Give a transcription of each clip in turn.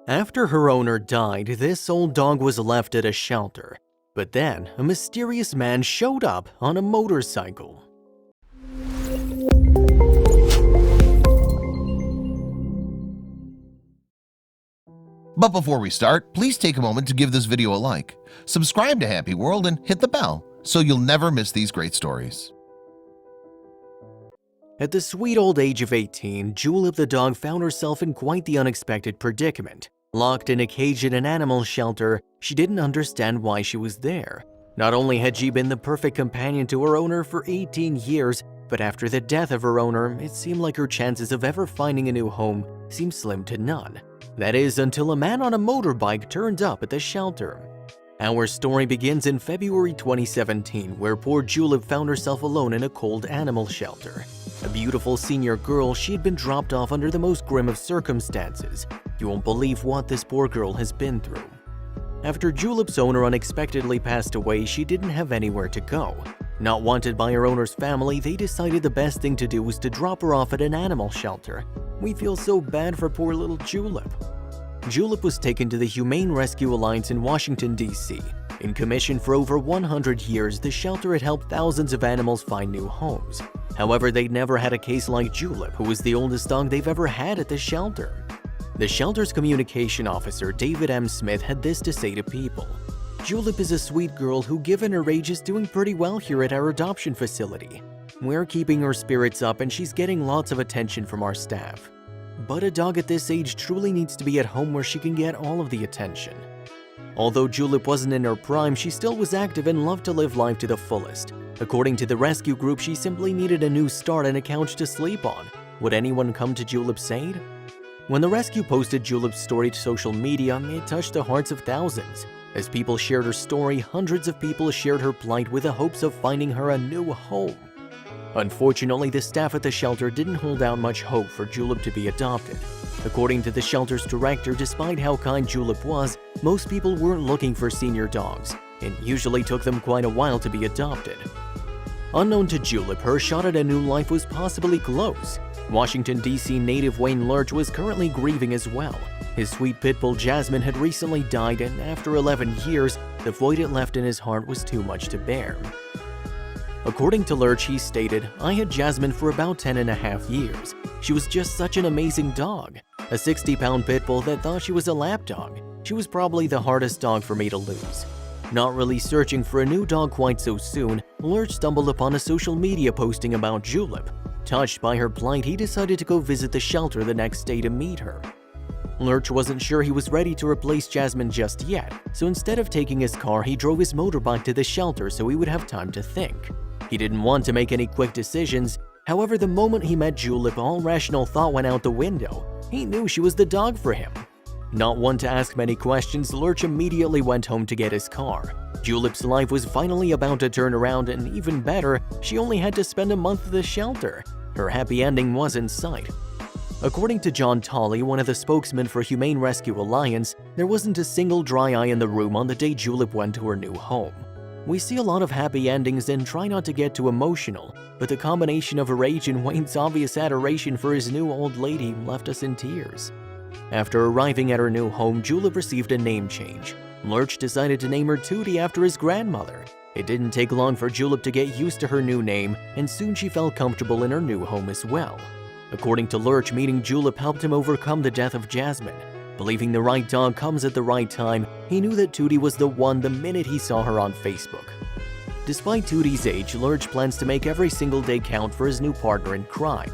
After her owner died, this old dog was left at a shelter. But then, a mysterious man showed up on a motorcycle. But before we start, please take a moment to give this video a like, subscribe to HappyWorld, and hit the bell so you'll never miss these great stories. At the sweet old age of 18, Julep the dog found herself in quite the unexpected predicament. Locked in a cage at an animal shelter, she didn't understand why she was there. Not only had she been the perfect companion to her owner for 18 years, but after the death of her owner, it seemed like her chances of ever finding a new home seemed slim to none. That is, until a man on a motorbike turned up at the shelter. Our story begins in February 2017, where poor Julep found herself alone in a cold animal shelter. A beautiful senior girl, she had been dropped off under the most grim of circumstances. You won't believe what this poor girl has been through. After Julep's owner unexpectedly passed away, she didn't have anywhere to go. Not wanted by her owner's family, they decided the best thing to do was to drop her off at an animal shelter. We feel so bad for poor little Julep. Julep was taken to the Humane Rescue Alliance in Washington, D.C. In commission for over 100 years, the shelter had helped thousands of animals find new homes. However, they'd never had a case like Julep, who was the oldest dog they've ever had at the shelter. The shelter's communication officer, David M. Smith, had this to say to people. Julep is a sweet girl who, given her age, is doing pretty well here at our adoption facility. We're keeping her spirits up and she's getting lots of attention from our staff. But a dog at this age truly needs to be at home where she can get all of the attention. Although Julep wasn't in her prime, she still was active and loved to live life to the fullest. According to the rescue group, she simply needed a new start and a couch to sleep on. Would anyone come to Julep's aid? When the rescue posted Julep's story to social media, it touched the hearts of thousands. As people shared her story, hundreds of people shared her plight with the hopes of finding her a new home. Unfortunately, the staff at the shelter didn't hold out much hope for Julep to be adopted. According to the shelter's director, despite how kind Julep was, most people weren't looking for senior dogs. It usually took them quite a while to be adopted. Unknown to Julep, her shot at a new life was possibly close. Washington, D.C. native Wayne Lurch was currently grieving as well. His sweet pit bull Jasmine had recently died, and after 11 years, the void it left in his heart was too much to bear. According to Lurch, he stated, "I had Jasmine for about 10.5 years. She was just such an amazing dog. A 60-pound pit bull that thought she was a lap dog. She was probably the hardest dog for me to lose." Not really searching for a new dog quite so soon, Lurch stumbled upon a social media posting about Julep. Touched by her plight, he decided to go visit the shelter the next day to meet her. Lurch wasn't sure he was ready to replace Jasmine just yet, so instead of taking his car, he drove his motorbike to the shelter so he would have time to think. He didn't want to make any quick decisions. However, the moment he met Julep, all rational thought went out the window. He knew she was the dog for him. Not one to ask many questions, Lurch immediately went home to get his car. Julep's life was finally about to turn around, and even better, she only had to spend a month at the shelter. Her happy ending was in sight. According to John Tolley, one of the spokesmen for Humane Rescue Alliance, there wasn't a single dry eye in the room on the day Julep went to her new home. We see a lot of happy endings and try not to get too emotional, but the combination of her age and Wayne's obvious adoration for his new old lady left us in tears. After arriving at her new home, Julep received a name change. Lurch decided to name her Tootie after his grandmother. It didn't take long for Julep to get used to her new name, and soon she felt comfortable in her new home as well. According to Lurch, meeting Julep helped him overcome the death of Jasmine. Believing the right dog comes at the right time, he knew that Tootie was the one the minute he saw her on Facebook. Despite Tootie's age, Lurch plans to make every single day count for his new partner in crime.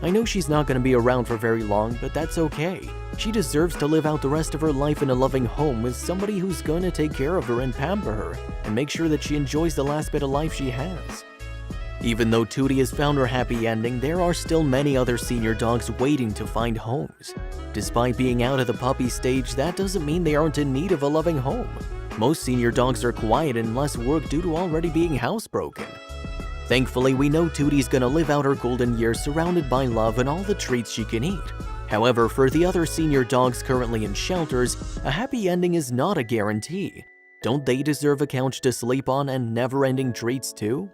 I know she's not going to be around for very long, but that's okay. She deserves to live out the rest of her life in a loving home with somebody who's going to take care of her and pamper her and make sure that she enjoys the last bit of life she has. Even though Tootie has found her happy ending, there are still many other senior dogs waiting to find homes. Despite being out of the puppy stage, that doesn't mean they aren't in need of a loving home. Most senior dogs are quiet and less work due to already being housebroken. Thankfully, we know Tootie's gonna live out her golden years surrounded by love and all the treats she can eat. However, for the other senior dogs currently in shelters, a happy ending is not a guarantee. Don't they deserve a couch to sleep on and never-ending treats too?